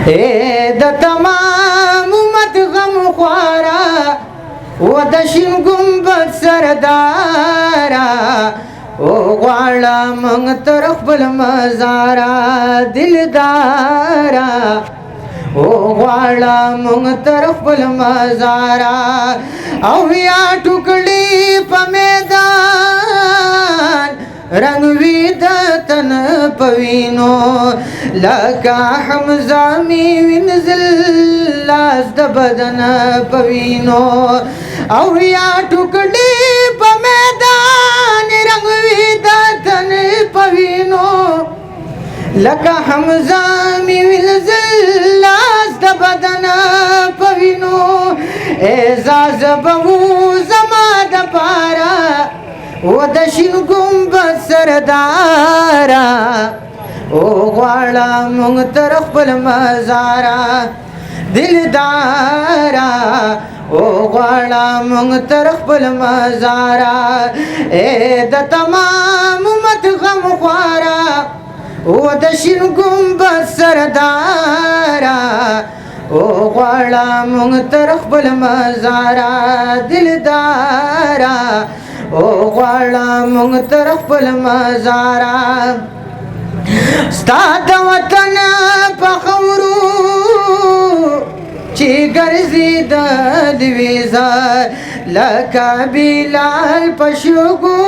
د تمام امت غم خوارا و د شین ګمبد سردارا او غواړه موږ تر خپل مزاره دلدارا او غواړه موږ تر خپل مزاره او یا ټوکړي په میدان رنگ وی د تن پوینو لکه حمزه می وینځل لاس د بدن پوینو او یا ټوکړي په میدان رنگ وی د تن پوینو لکه حمزه می وینځل لاس د بدن پوینو اعزاز بهو زما د پاره و د شین ګمبد سردارا او غواړه موږ تر خپل مزاره دلدارا او غواړه موږ تر خپل مزاره د تمام امت غم خواره و د شین ګمبد سردارا او غواړه موږ تر خپل مزاره دلدارا او غواړه موږ تر خپل مزاره ستا د وطن په خاورو چې ګرځي د دویزه لکه بلال په شګو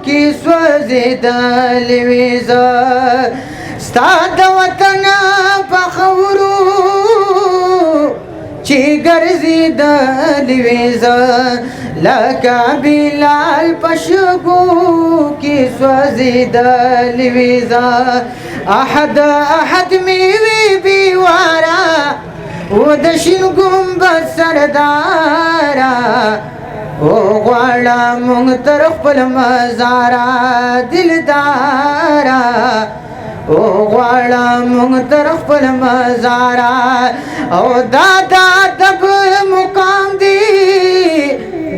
کې سوځېدلې ویزه ستا د وطن په خاورو چې ګرځي د دویزه لکه بلال په شګو کې سوځېدلې ویزه احد احد مې وی بیواره و د شین ګمبد سردارا او غواړه موږ تر خپل مزاره دلدارا او غواړه موږ تر خپل مزاره او دا د ادب مقام دی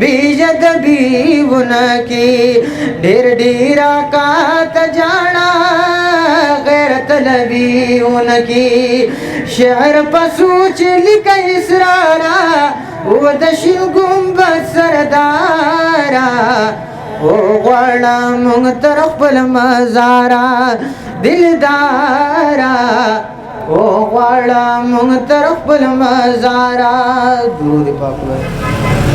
بیجدبی ونکی ډیر ډیر کا تجانا غیرت لبی ونکی شعر پسوچ لیک اسرارا و د شین ګمبد سردارا او غواړه موږ تر خپل مزاره دلدارا او غواړه موږ تر خپل مزاره درود پاک